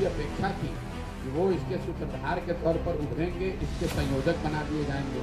ऐसी अपेक्षा थी कि वो इसके सूत्रधार के तौर पर उभरेंगे, इसके संयोजक बना दिए जाएंगे,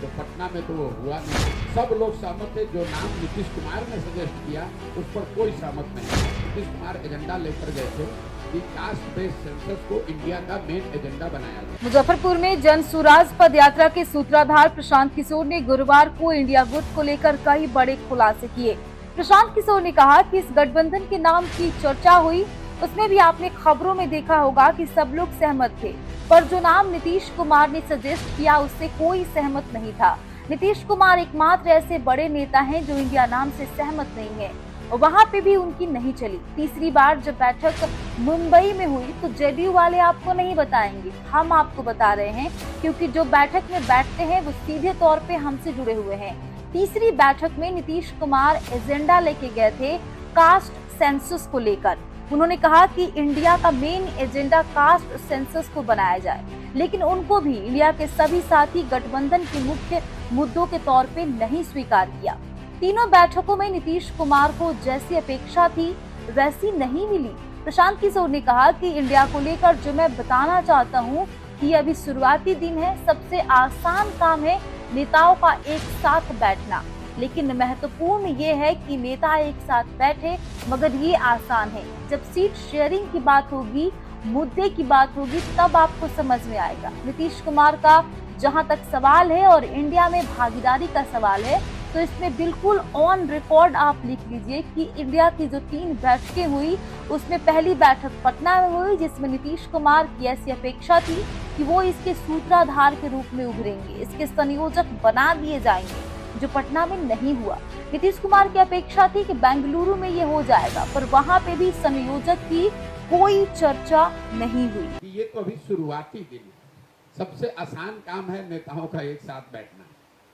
तो पटना में तो वो हुआ नहीं। सब लोग सहमत थे। जो नाम नीतीश कुमार ने सजेस्ट किया उस पर कोई सहमत नहीं। नीतीश कुमार एजेंडा लेकर गए थे कि कास्ट बेस्ड सेंसस को इंडिया का मेन एजेंडा बनाया जाए। मुजफ्फरपुर में जन सुराज पद यात्रा के सूत्रधार प्रशांत किशोर ने गुरुवार को इंडिया गुट को लेकर कई बड़े खुलासे किए। प्रशांत किशोर ने कहा कि इस गठबंधन के नाम की चर्चा हुई, उसमें भी आपने खबरों में देखा होगा कि सब लोग सहमत थे, पर जो नाम नीतीश कुमार ने सजेस्ट किया उससे कोई सहमत नहीं था। नीतीश कुमार एकमात्र ऐसे बड़े नेता हैं जो इंडिया नाम से सहमत नहीं है, और वहाँ पे भी उनकी नहीं चली। तीसरी बार जब बैठक मुंबई में हुई तो जेडीयू वाले आपको नहीं बताएंगे, हम आपको बता रहे हैं, क्योंकि जो बैठक में बैठते हैं वो सीधे तौर पे हमसे जुड़े हुए हैं। तीसरी बैठक में नीतीश कुमार एजेंडा लेके गए थे कास्ट सेंसस को लेकर। उन्होंने कहा कि इंडिया का मेन एजेंडा कास्ट सेंसस को बनाया जाए, लेकिन उनको भी इंडिया के सभी साथी गठबंधन के मुख्य मुद्दों के तौर पे नहीं स्वीकार किया। तीनों बैठकों में नीतीश कुमार को जैसी अपेक्षा थी वैसी नहीं मिली। प्रशांत किशोर ने कहा कि इंडिया को लेकर जो मैं बताना चाहता हूं कि अभी शुरुआती दिन है, सबसे आसान काम है नेताओं का एक साथ बैठना, लेकिन महत्वपूर्ण ये है कि नेता एक साथ बैठे, मगर ये आसान है। जब सीट शेयरिंग की बात होगी, मुद्दे की बात होगी, तब आपको समझ में आएगा। नीतीश कुमार का जहां तक सवाल है और इंडिया में भागीदारी का सवाल है, तो इसमें बिल्कुल ऑन रिकॉर्ड आप लिख लीजिए कि इंडिया की जो 3 बैठकें हुई उसमें पहली बैठक पटना में हुई, जिसमें नीतीश कुमार की ऐसी अपेक्षा थी कि वो इसके सूत्रधार के रूप में उभरेंगे, इसके संयोजक बना दिए जाएंगे, जो पटना में नहीं हुआ। नीतीश कुमार की अपेक्षा थी कि बेंगलुरु में ये हो जाएगा, पर वहां पे भी संयोजक की कोई चर्चा नहीं हुई। ये तो अभी शुरुआती दिन है। सबसे आसान काम है नेताओं का एक साथ बैठना।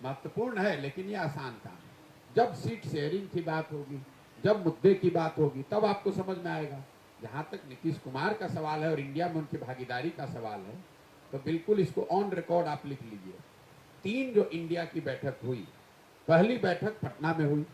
महत्वपूर्ण है, लेकिन ये आसान काम है। जब सीट शेयरिंग की बात होगी, जब मुद्दे की बात होगी, तब आपको समझ में आएगा। जहां तक नीतीश कुमार का सवाल है और इंडिया में उनकी भागीदारी का सवाल है, तो बिल्कुल इसको ऑन रिकॉर्ड आप लिख लीजिए। 3 जो इंडिया की बैठक हुई, पहली बैठक पटना में हुई।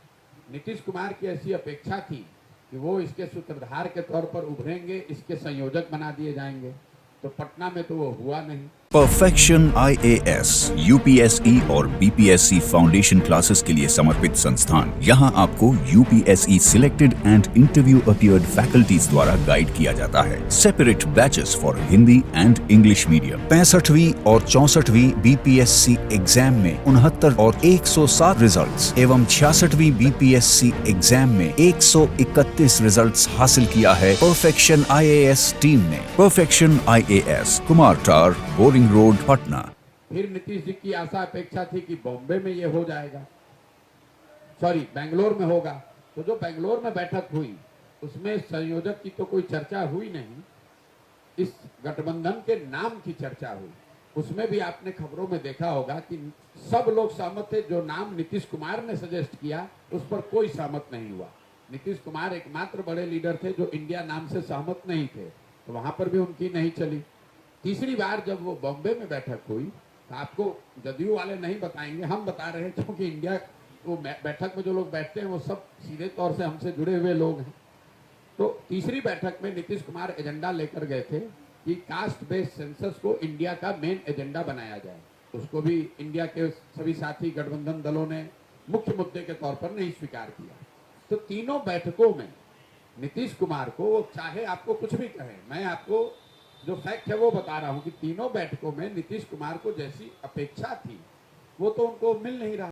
नीतीश कुमार की ऐसी अपेक्षा थी कि वो इसके सूत्रधार के तौर पर उभरेंगे, इसके संयोजक बना दिए जाएंगे, तो पटना में तो वो हुआ नहीं। परफेक्शन IAS, UPSE और BPSC फाउंडेशन क्लासेस के लिए समर्पित संस्थान। यहाँ आपको UPSE selected and interview appeared faculties द्वारा गाइड किया जाता है। Separate batches for Hindi and English medium. 65वीं और 64वीं BPSC एग्जाम में 69 और 107 रिजल्ट्स एवं 66वीं BPSC एग्जाम में 131 रिजल्ट्स हासिल किया है परफेक्शन IAS टीम ने। परफेक्शन IAS, कुमार टार, बोरिंग रोड, पटना। फिर नीतीश जी की आशा अपेक्षा थी कि बॉम्बे में ये हो जाएगा, बेंगलोर में होगा। तो जो बेंगलोर में बैठक हुई उसमें संयोजक की तो कोई चर्चा हुई नहीं, इस गठबंधन के नाम की चर्चा हुई। उसमें भी आपने खबरों में देखा होगा कि सब लोग सहमत थे। जो नाम नीतीश कुमार ने सजेस्ट किया उस पर कोई सहमत नहीं हुआ। नीतीश कुमार एकमात्र बड़े लीडर थे जो इंडिया नाम से सहमत नहीं थे, तो वहां पर भी उनकी नहीं चली। तीसरी बार जब वो बॉम्बे में बैठक हुई, तो आपको जदयू वाले नहीं बताएंगे, हम बता रहे हैं, क्योंकि इंडिया वो बैठक में जो लोग बैठते हैं वो सब सीधे तौर से हमसे जुड़े हुए लोग हैं। तो तीसरी बैठक में नीतीश कुमार एजेंडा लेकर गए थे कि कास्ट बेस्ड सेंसस को इंडिया का मेन एजेंडा बनाया जाए। उसको भी इंडिया के सभी साथी गठबंधन दलों ने मुख्य मुद्दे के तौर पर नहीं स्वीकार किया। तो तीनों बैठकों में नीतीश कुमार को, वो चाहे आपको कुछ भी कहे, मैं आपको जो फैक्ट है वो बता रहा हूं कि तीनों बैठकों में नीतीश कुमार को जैसी अपेक्षा थी वो तो उनको मिल नहीं रहा।